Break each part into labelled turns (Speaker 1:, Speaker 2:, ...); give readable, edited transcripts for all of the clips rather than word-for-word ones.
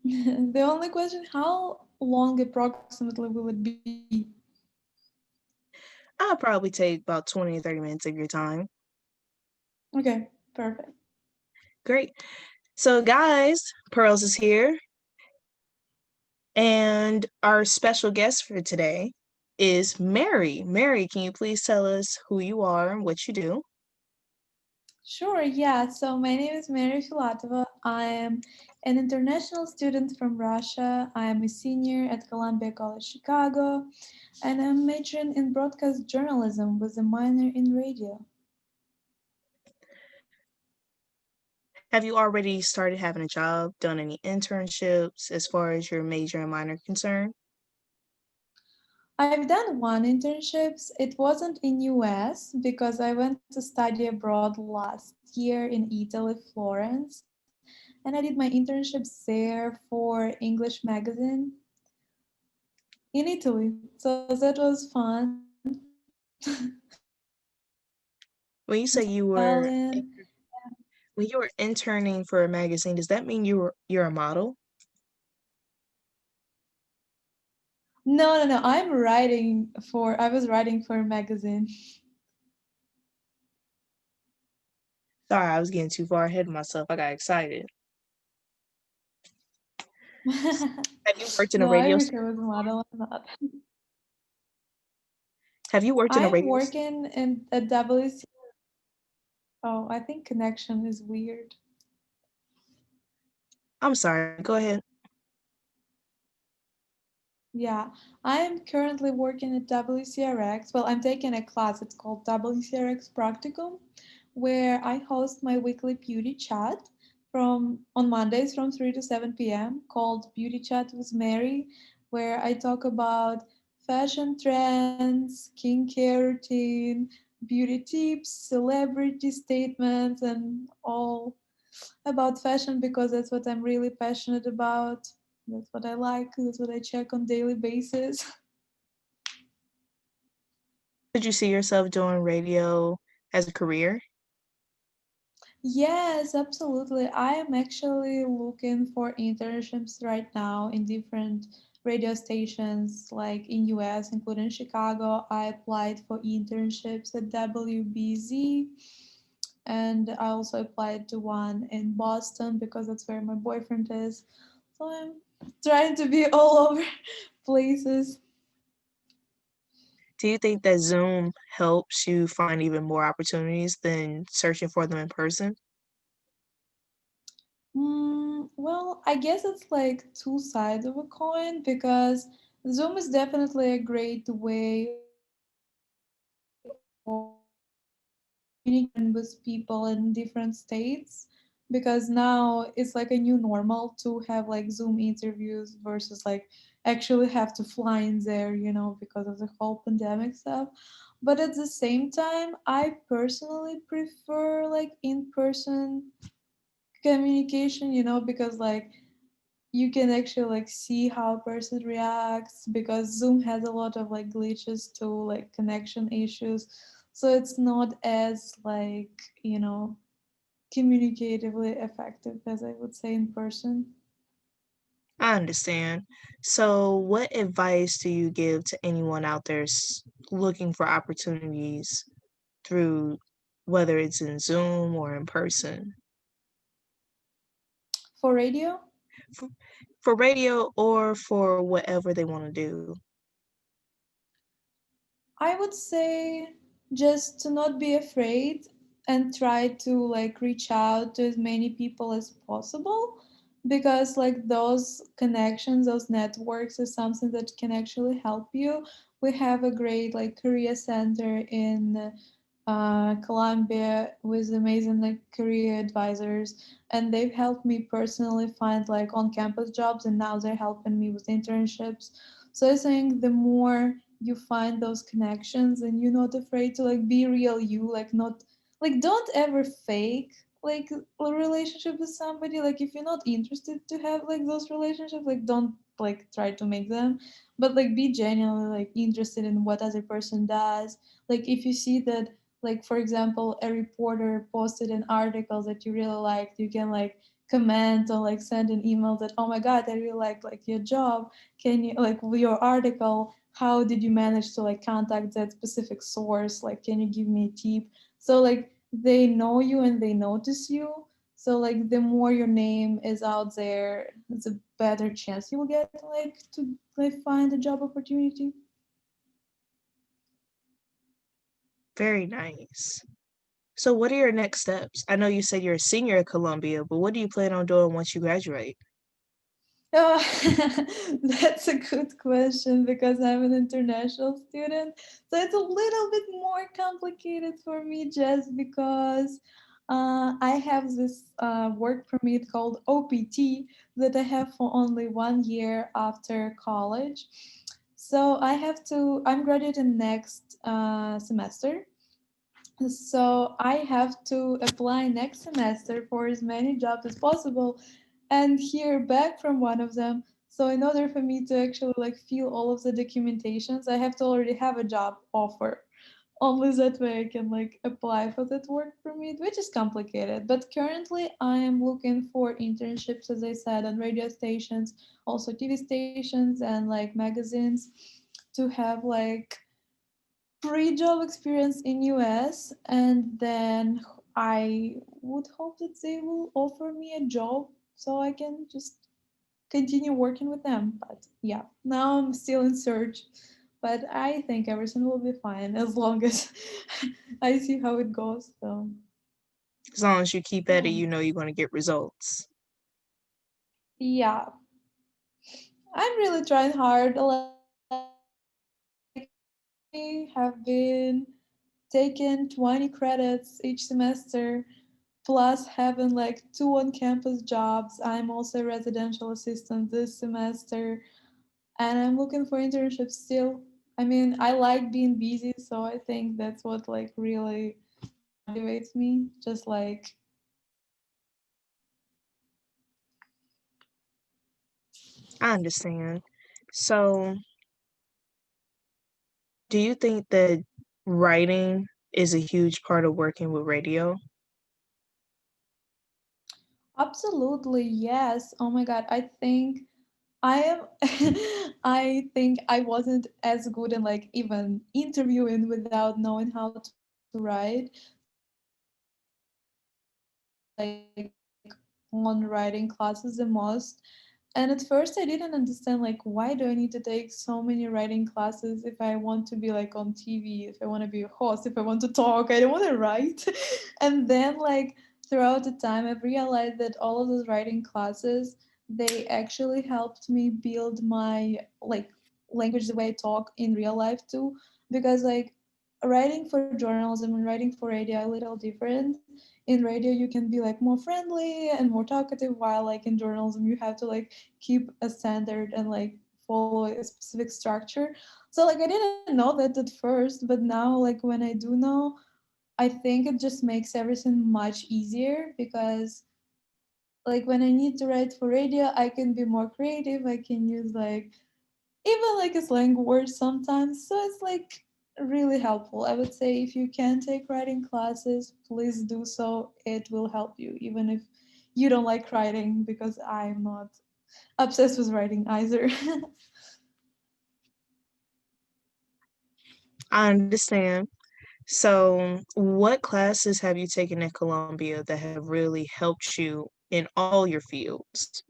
Speaker 1: The only question, how long approximately will it be?
Speaker 2: I'll probably take about 20 to 30 minutes of your time.
Speaker 1: Okay, perfect.
Speaker 2: Great. So, guys, Pearls is here, and our special guest for today is Mary. Mary, can you please tell us who you are and what you do?
Speaker 1: Sure, yeah. So my name is Mary Filatova. I am an international student from Russia. I am a senior at Columbia College Chicago, and I'm majoring in broadcast journalism with a minor in radio.
Speaker 2: Have you already started having a job, done any internships as far as your major and minor concerned?
Speaker 1: I've done one internships. It wasn't in US because I went to study abroad last year in Italy, Florence, and I did my internships there for English magazine in Italy. So that was fun.
Speaker 2: When you say you were
Speaker 1: Italian.
Speaker 2: when you were interning for a magazine, does that mean you're a model?
Speaker 1: No. I was writing for a magazine.
Speaker 2: Sorry, I was getting too far ahead of myself. I got excited. Have you worked in a
Speaker 1: No, I
Speaker 2: radio
Speaker 1: wish I
Speaker 2: station
Speaker 1: was a
Speaker 2: before?
Speaker 1: model. I'm not.
Speaker 2: Have you worked in a
Speaker 1: I'm
Speaker 2: radio s
Speaker 1: working in a WC. Oh, I think connection is weird.
Speaker 2: I'm sorry, go ahead.
Speaker 1: Yeah, I am currently working at WCRX. Well, I'm taking a class. It's called WCRX Practicum, where I host my weekly beauty chat from on Mondays from 3 to 7 p.m. called Beauty Chat with Mary, where I talk about fashion trends, skincare routine, beauty tips, celebrity statements, and all about fashion because that's what I'm really passionate about. That's what I like. That's what I check on daily basis.
Speaker 2: Could you see yourself doing radio as a career?
Speaker 1: Yes, absolutely. I am actually looking for internships right now in different radio stations like in US, including Chicago. I applied for internships at WBZ and I also applied to one in Boston because that's where my boyfriend is. So I'm trying to be all over places.
Speaker 2: Do you think that Zoom helps you find even more opportunities than searching for them in person?
Speaker 1: Well, I guess it's like two sides of a coin because Zoom is definitely a great way of communicating with people in different states because now it's like a new normal to have like Zoom interviews versus like actually have to fly in there, because of the whole pandemic stuff. But at the same time, I personally prefer like in person communication, because like you can actually like see how a person reacts because Zoom has a lot of like glitches too, like connection issues. So it's not as like, you know, communicatively effective as I would say in person.
Speaker 2: I understand. So, what advice do you give to anyone out there looking for opportunities through whether it's in Zoom or in person?
Speaker 1: For radio,
Speaker 2: For, for radio or for whatever they want to do?
Speaker 1: I would say just to not be afraid and try to like reach out to as many people as possible because like those connections, those networks is something that can actually help you. We have a great like career center in Columbia with amazing like career advisors, and they've helped me personally find like on-campus jobs, and now they're helping me with internships. So I think the more you find those connections, and you're not afraid to like be real, you like not like don't ever fake like a relationship with somebody. Like if you're not interested to have like those relationships, like don't like try to make them, but like be genuinely like interested in what other person does. Like if you see that, like for example, a reporter posted an article that you really liked, you can like comment or like send an email that, oh my god, I really like your job, can you like your article, how did you manage to like contact that specific source, like can you give me a tip. So like they know you and they notice you, so like the more your name is out there, the better chance you will get like to like find a job opportunity.
Speaker 2: Very nice. So, what are your next steps? I know you said you're a senior at Columbia, but what do you plan on doing once you graduate?
Speaker 1: Oh, that's a good question because I'm an international student. So it's a little bit more complicated for me just because I have this work permit called OPT that I have for only 1 year after college. So I'm graduating next semester. So I have to apply next semester for as many jobs as possible and hear back from one of them. So in order for me to actually like fill all of the documentations, I have to already have a job offer. Only that way I can like apply for that work permit, which is complicated. But currently I am looking for internships, as I said, on radio stations, also TV stations and like magazines to have like pre-job experience in US, and then I would hope that they will offer me a job so I can just continue working with them. But yeah, now I'm still in search, but I think everything will be fine as long as I see how it goes. So
Speaker 2: As long as you keep at it,
Speaker 1: yeah,
Speaker 2: you know you're going to get results.
Speaker 1: yeah, I'm really trying hard. Like I have been taking 20 credits each semester plus having like two on campus jobs. I'm also a residential assistant this semester and I'm looking for internships still. I mean, I like being busy, so I think that's what like really motivates me. Just like
Speaker 2: I understand. So, do you think that writing is a huge part of working with radio?
Speaker 1: absolutely yes. Oh my god, I think I am I think I wasn't as good in like even interviewing without knowing how to write. So like I relied like on writing classes the most. And at first I didn't understand like why do I need to take so many writing classes if I want to be like on TV, if I want to be a host, if I want to talk, I don't want to write. And then like throughout the time I've realized that all of those writing classes they actually helped me build my like language the way I talk in real life too, because like writing for journalism and writing for radio are a little different. In radio you can be like more friendly and more talkative, while like in journalism you have to like keep a standard and like follow a specific structure. So like I didn't know that at first, but now like when I do know, I think it just makes everything much easier because like when I need to write for radio I can be more creative, I can use like even like a slang word sometimes. So it's like really helpful. I would say if you can take writing classes, please do so. It will help you, even if you don't like writing, because I'm not obsessed with writing either.
Speaker 2: I understand. So, what classes have you taken at Columbia that have really helped you in all your fields?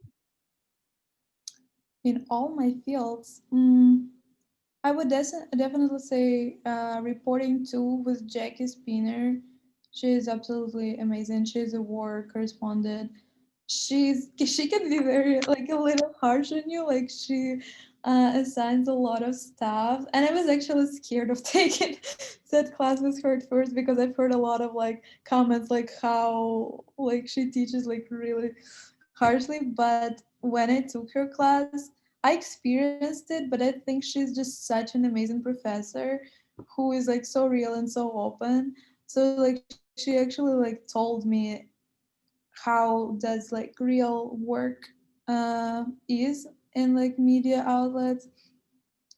Speaker 1: In all my fields, I would definitely say reporting too with Jackie Spinner. She is absolutely amazing. She's a war correspondent. She can be very like a little harsh on you. Like she assigns a lot of stuff, and I was actually scared of taking that class with her at first because I've heard a lot of like comments like how like she teaches like really harshly. But when I took her class, I experienced it, but I think she's just such an amazing professor who is like so real and so open. So like she actually like told me how does like real work is in like media outlets.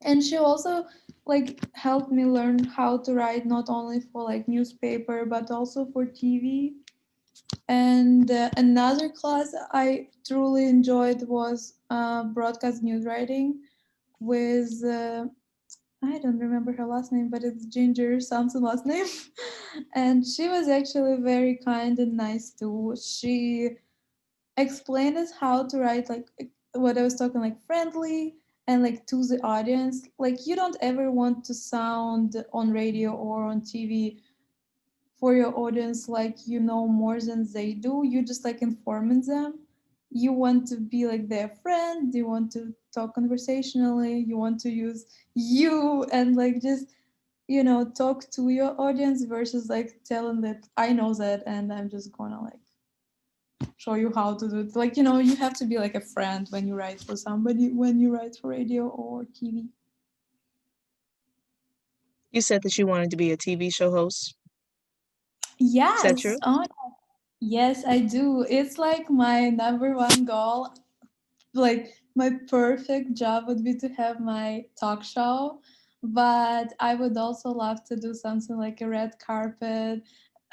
Speaker 1: And she also like helped me learn how to write not only for like newspaper but also for TV. And another class I truly enjoyed was broadcast news writing with I don't remember her last name, but it's Ginger something last name. And she was actually very kind and nice too. She explained us how to write like what I was talking like friendly and like to the audience. Like you don't ever want to sound on radio or on TV for your audience like you know more than they do. You just like informing them. You want to be like their friend, you want to talk conversationally, you want to use you and like just talk to your audience versus like telling that I know that and I'm just gonna like show you how to do it. Like, you have to be like a friend when you write for somebody, when you write for radio or TV.
Speaker 2: You said that you wanted to be a TV show host. Is that
Speaker 1: Yes.
Speaker 2: true?
Speaker 1: Oh, yes, I do. It's like my number one goal. Like my perfect job would be to have my talk show, but I would also love to do something like a red carpet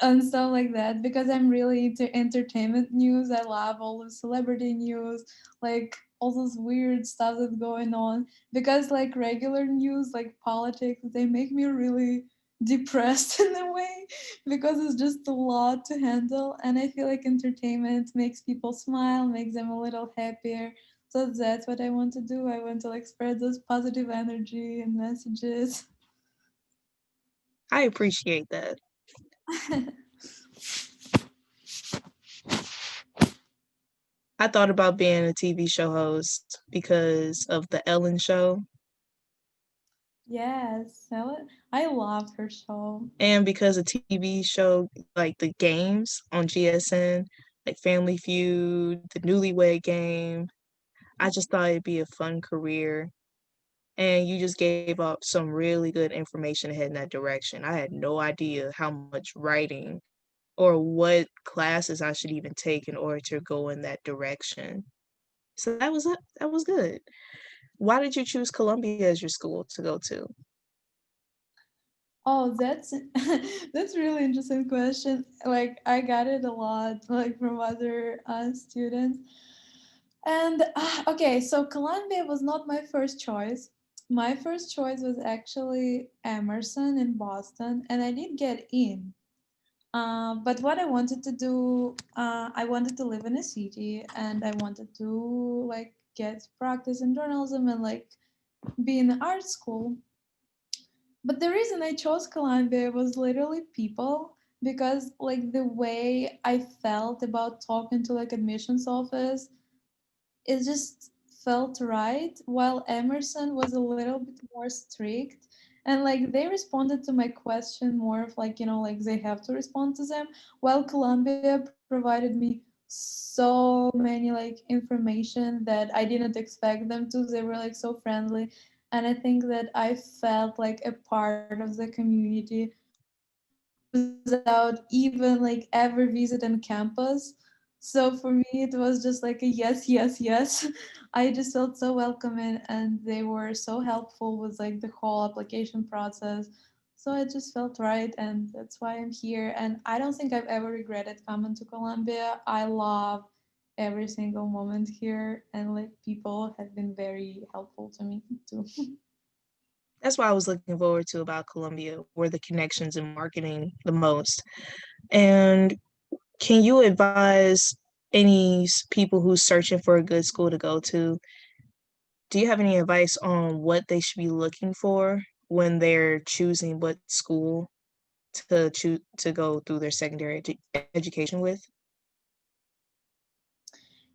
Speaker 1: and stuff like that because I'm really into entertainment news. I love all the celebrity news, like all those weird stuff that's going on. Because like regular news, like politics, they make me really depressed in a way because it's just a lot to handle. And I feel like entertainment makes people smile, makes them a little happier, so that's what I want to do. I want to like spread those positive energy and messages.
Speaker 2: I appreciate that. I thought about being a TV show host because of the Ellen show
Speaker 1: Yes, I loved her show.
Speaker 2: and because of TV show like the games on GSN, like Family Feud, the Newlywed Game. I just thought it'd be a fun career. And you just gave up some really good information to head in that direction. I had no idea how much writing or what classes I should even take in order to go in that direction. So that was good. Why did you choose Columbia as your school to go to?
Speaker 1: Oh, that's that's really interesting question. Like I got it a lot, like from other students. And okay, so Columbia was not my first choice. My first choice was actually Emerson in Boston, and I did get in. But what I wanted to do, I wanted to live in a city, and I wanted to like get practice in journalism and like be in art school. But the reason I chose Columbia was literally people because like the way I felt about talking to like admissions office, it just felt right, while Emerson was a little bit more strict. And like they responded to my question more of like, like they have to respond to them, while Columbia provided me so many like information that I didn't expect them to. They were like so friendly. And I think that I felt like a part of the community without even like ever visiting campus. So for me, it was just like a yes, yes, yes. I just felt so welcoming, and they were so helpful with like the whole application process. So it just felt right, and that's why I'm here. And I don't think I've ever regretted coming to Colombia. I love every single moment here, and like people have been very helpful to me too.
Speaker 2: That's what I was looking forward to about Columbia, were the connections in marketing the most. And can you advise any people who's searching for a good school to go to? Do you have any advice on what they should be looking for when they're choosing what school to go through their secondary education with?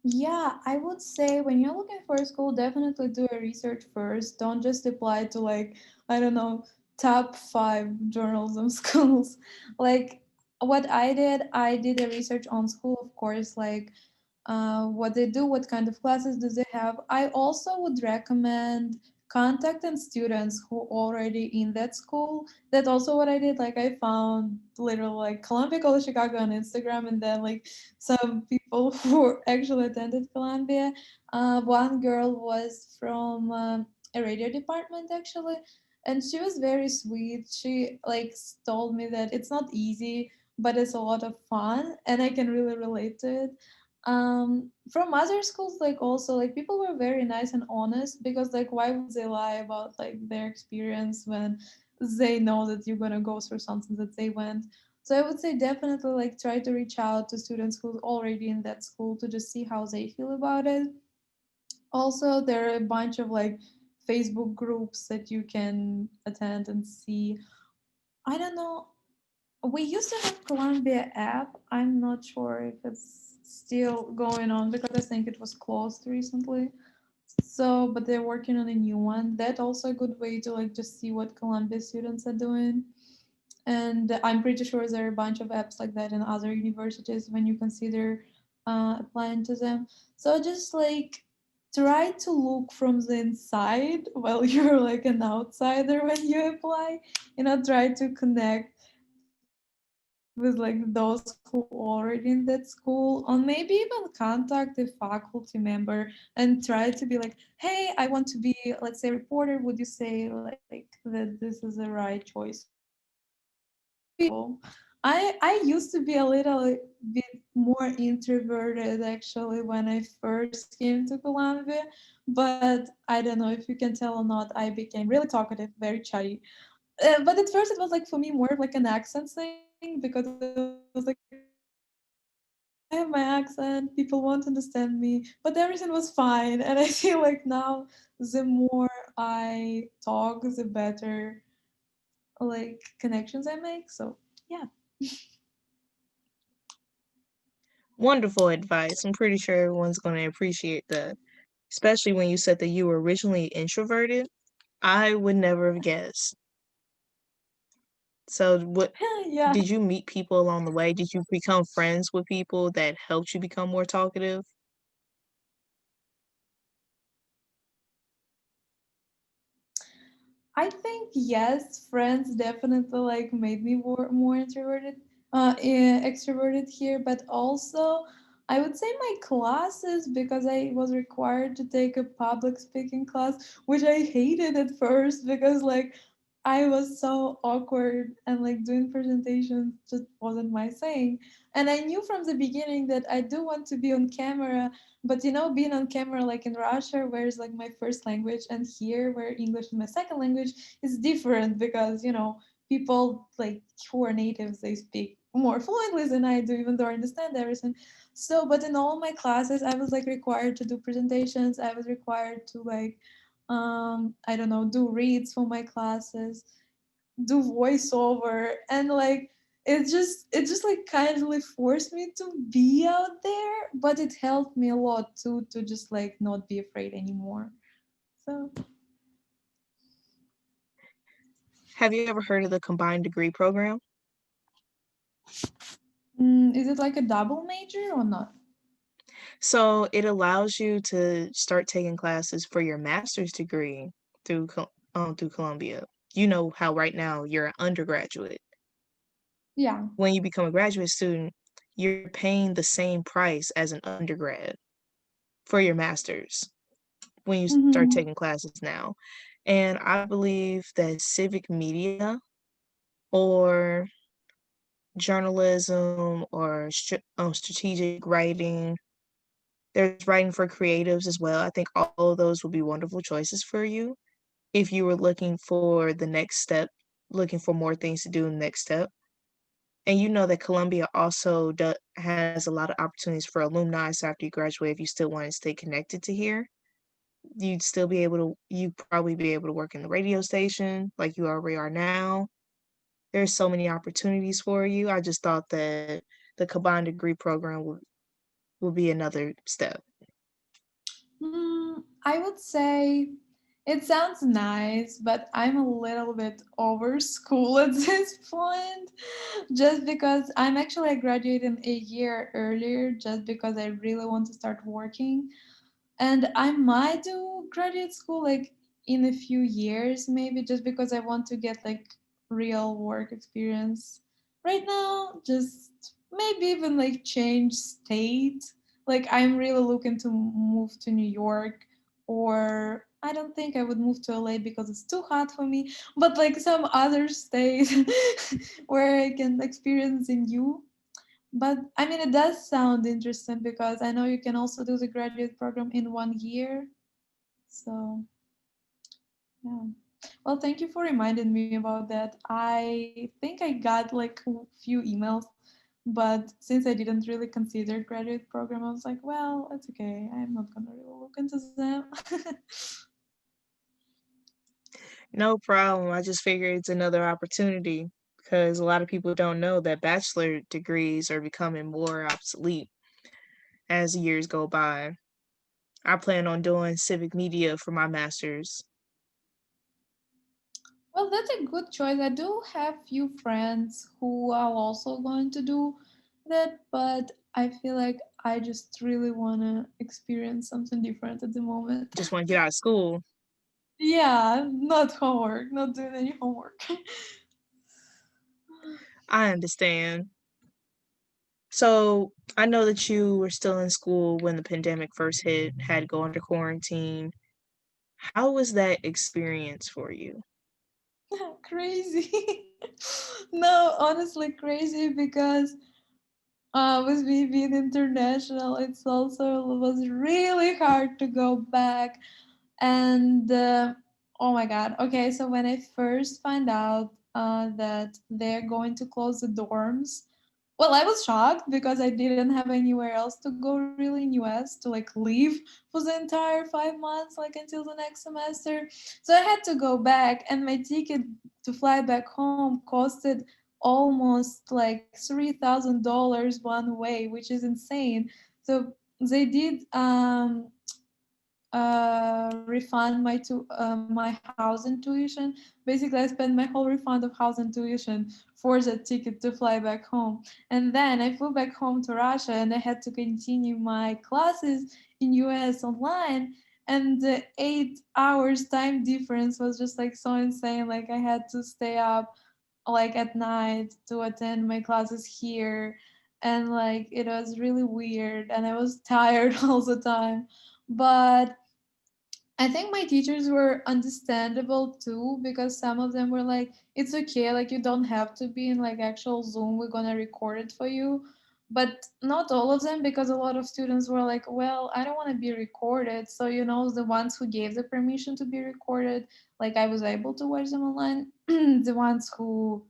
Speaker 1: Yeah, I would say when you're looking for a school, definitely do a research first. Don't just apply to like, I don't know, top five journalism schools. Like what I did a research on school, of course, like what they do, what kind of classes do they have. I also would recommend contacting students who already in that school. That's also what I did. Like I found literally like Columbia College Chicago on Instagram, and then like some people who actually attended Columbia. One girl was from a radio department actually, and she was very sweet. She like told me that it's not easy, but it's a lot of fun and I can really relate to it. From other schools, like also like people were very nice and honest because like why would they lie about like their experience when they know that you're gonna go through something that they went. So I would say definitely like try to reach out to students who's already in that school to just see how they feel about it. Also, there are a bunch of like Facebook groups that you can attend and see. I don't know. We used to have Columbia app. I'm not sure if it's still going on because I think it was closed recently. So, but they're working on a new one. That's also a good way to like just see what Columbia students are doing. And I'm pretty sure there are a bunch of apps like that in other universities when you consider applying to them. So just like try to look from the inside while you're like an outsider when you apply. Try to connect with like those who already in that school, or maybe even contact a faculty member and try to be like, hey, I want to be, let's say, a reporter. Would you say like that this is the right choice for me? Because I used to be a little bit more introverted actually when I first came to Colombia, but I don't know if you can tell or not. I became really talkative, very chatty. But at first, it was like for me more of like an accent thing because I was like, I have my accent, people won't understand me, but everything was fine. And I feel like now, the more I talk, the better like connections I make. So yeah.
Speaker 2: Wonderful advice. I'm pretty sure everyone's going to appreciate that, especially when you said that you were originally introverted. I would never have guessed. So, what
Speaker 1: Yeah.
Speaker 2: did you meet people along the way? Did you become friends with people that helped you become more talkative?
Speaker 1: I think yes, friends definitely like made me more introverted, extroverted here, but also I would say my classes because I was required to take a public speaking class, which I hated at first because like I was so awkward and like doing presentations just wasn't my thing. And I knew from the beginning that I do want to be on camera, but being on camera like in Russia, where it's like my first language, and here where English is my second language, is different because people like who are natives, they speak more fluently than I do, even though I understand everything. So, but in all my classes, I was like required to do presentations. I was required to like, I don't know, do reads for my classes, do voiceover, and like it just like kindly forced me to be out there, but it helped me a lot too to just like not be afraid anymore. So
Speaker 2: Have you ever heard of the combined degree program?
Speaker 1: is it like a double major or not?
Speaker 2: So it allows you to start taking classes for your master's degree through Columbia. You know how right now you're an undergraduate.
Speaker 1: Yeah.
Speaker 2: When you become a graduate student, you're paying the same price as an undergrad for your master's when you start
Speaker 1: Mm-hmm.
Speaker 2: taking classes now. And I believe that civic media or journalism or strategic writing, there's writing for creatives as well. I think all of those would be wonderful choices for you if you were looking for the next step, looking for more things to do in the next step. And you know that Columbia also has a lot of opportunities for alumni. So after you graduate, if you still want to stay connected to here, you'd probably be able to work in the radio station like you already are now. There's so many opportunities for you. I just thought that the combined degree program would be another step.
Speaker 1: I would say it sounds nice, but I'm a little bit over school at this point. Just because I'm actually graduating a year earlier, just because I really want to start working. And I might do graduate school like in a few years, maybe just because I want to get like real work experience. Right now, just maybe even like change state. Like I'm really looking to move to New York or I don't think I would move to LA because it's too hot for me, but like some other state where I can experience the new. But I mean, it does sound interesting because I know you can also do the graduate program in 1 year. So, yeah. Well, thank you for reminding me about that. I think I got like a few emails, but since I didn't really consider graduate program, I was like, well, it's okay. I'm not gonna really look into them.
Speaker 2: No problem. I just figured it's another opportunity because a lot of people don't know that bachelor degrees are becoming more obsolete as the years go by. I plan on doing civic media for my master's.
Speaker 1: Well, that's a good choice. I do have few friends who are also going to do that, but I feel like I just really want to experience something different at the moment.
Speaker 2: Just want to get out of school.
Speaker 1: Yeah, not homework, not doing any homework.
Speaker 2: I understand. So I know that you were still in school when the pandemic first hit, had to go under quarantine. How was that experience for you?
Speaker 1: Crazy. No, honestly, crazy because with me being international, it's also was really hard to go back. And oh my god, okay, so when I first found out that they're going to close the dorms, well, I was shocked because I didn't have anywhere else to go really in US to like leave for the entire 5 months, like until the next semester. So I had to go back, and my ticket to fly back home costed almost like $3,000 one way, which is insane. So they did refund my housing tuition. Basically, I spent my whole refund of housing tuition for the ticket to fly back home. And then I flew back home to Russia, and I had to continue my classes in US online. And the 8 hours time difference was just like so insane. Like I had to stay up like at night to attend my classes here, and like it was really weird, and I was tired all the time. But I think my teachers were understandable too, because some of them were like, it's okay, like you don't have to be in like actual Zoom, we're gonna record it for you. But not all of them, because a lot of students were like, well, I don't want to be recorded. So, the ones who gave the permission to be recorded, like I was able to watch them online. The ones who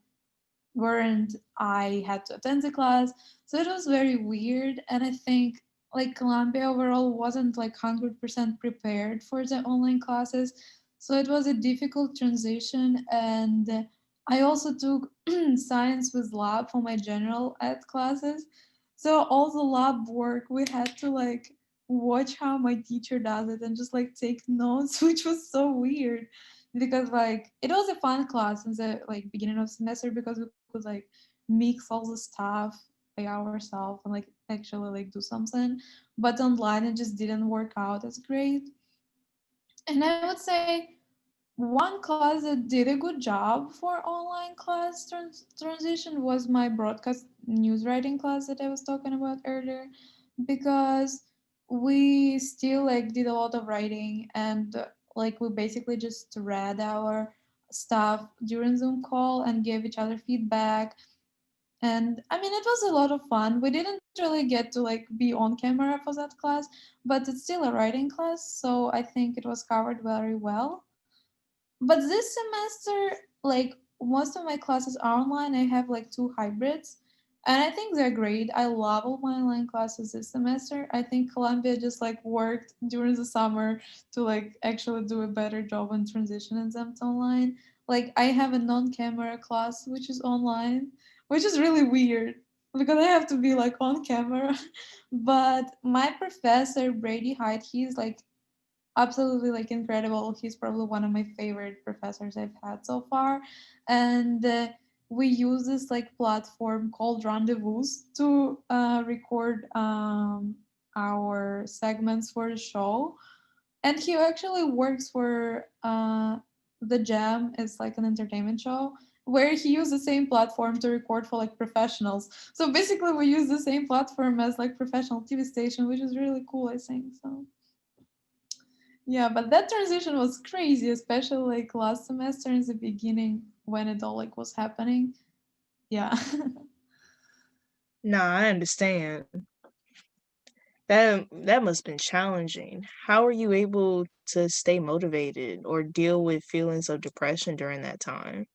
Speaker 1: weren't, I had to attend the class. So it was very weird. And I think like Columbia overall wasn't like 100% prepared for the online classes. So it was a difficult transition. And I also took science with lab for my general ed classes. So all the lab work, we had to like watch how my teacher does it and just like take notes, which was so weird because like it was a fun class in the like beginning of semester because we could like mix all the stuff by ourselves and like actually like do something, but online it just didn't work out as great. And I would say one class that did a good job for online class transition was my broadcast news writing class that I was talking about earlier, because we still like did a lot of writing, and like we basically just read our stuff during Zoom call and gave each other feedback. And I mean, it was a lot of fun. We didn't really get to like be on camera for that class, but it's still a writing class, so I think it was covered very well. But this semester, like most of my classes are online. I have like two hybrids, and I think they're great. I love all my online classes this semester. I think Columbia just like worked during the summer to like actually do a better job on transitioning them to online. Like I have a non-camera class which is online, which is really weird because I have to be like on camera. But my professor Brady Hyde, he's like absolutely like incredible. He's probably one of my favorite professors I've had so far. And we use this like platform called Rendezvous to record our segments for the show. And he actually works for the Jam. It's like an entertainment show where he used the same platform to record for like professionals. So basically we use the same platform as like professional TV station, which is really cool, I think. So Yeah, but that transition was crazy, especially like last semester in the beginning when it all like was happening. Yeah.
Speaker 2: Nah, I understand. That must have been challenging. How are you able to stay motivated or deal with feelings of depression during that time?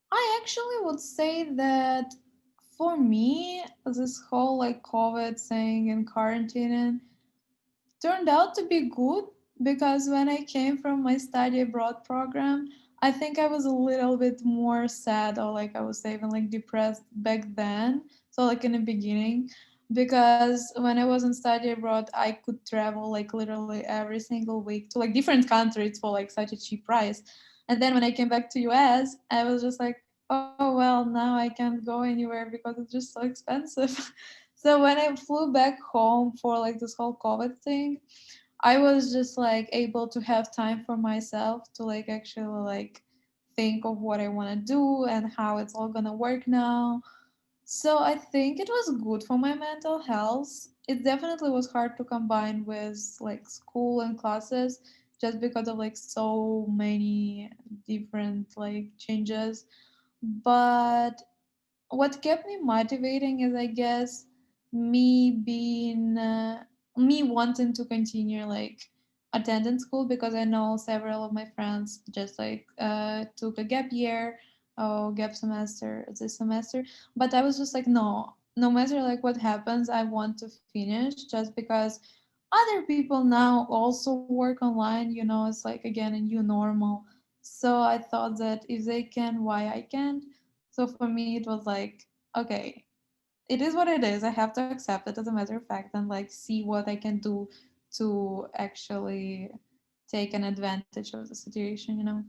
Speaker 1: I actually would say that for me, this whole like COVID thing and quarantining turned out to be good because when I came from my study abroad program, I think I was a little bit more sad or like I was even like depressed back then. So like in the beginning, because when I was in study abroad, I could travel like literally every single week to like different countries for like such a cheap price. And then when I came back to US, I was just like, oh well, now I can't go anywhere because it's just so expensive. So when I flew back home for like this whole COVID thing, I was just like able to have time for myself to like actually like think of what I want to do and how it's all gonna work now. So I think it was good for my mental health. It definitely was hard to combine with like school and classes just because of like so many different like changes. But what kept me motivating is I guess me being me wanting to continue like attending school because I know several of my friends just like took a gap year or gap semester this semester, but I was just like no matter like what happens I want to finish just because other people now also work online, you know, it's like again a new normal. So I thought that if they can, why I can't. So for me, it was like, okay, it is what it is. I have to accept it as a matter of fact and like see what I can do to actually take an advantage of the situation, you know?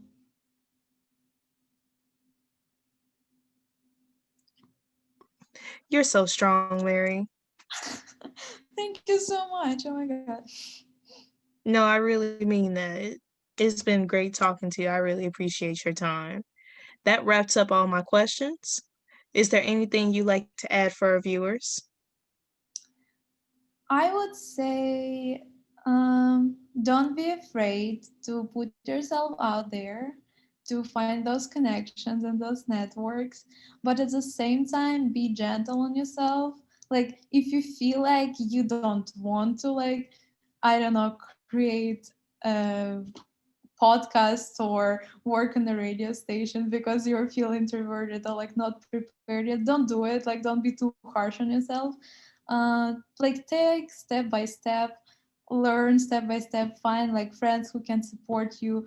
Speaker 2: You're so strong, Mary.
Speaker 1: Thank you so much. Oh my God.
Speaker 2: No, I really mean that. It's been great talking to you. I really appreciate your time. That wraps up all my questions. Is there anything you'd like to add for our viewers?
Speaker 1: I would say don't be afraid to put yourself out there to find those connections and those networks, but at the same time, be gentle on yourself. Like, if you feel like you don't want to, like, I don't know, create a podcast or work on the radio station because you feel introverted or like not prepared yet, don't do it. Like, don't be too harsh on yourself. Like, take step by step, learn step by step, find like friends who can support you.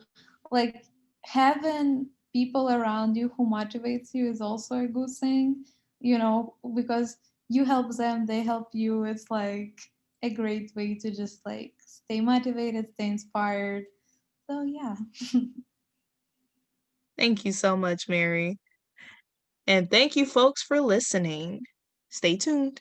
Speaker 1: Like, having people around you who motivates you is also a good thing, you know, because you help them, they help you. It's like a great way to just like stay motivated, stay inspired. So yeah.
Speaker 2: Thank you so much, Mary. And thank you, folks, for listening. Stay tuned.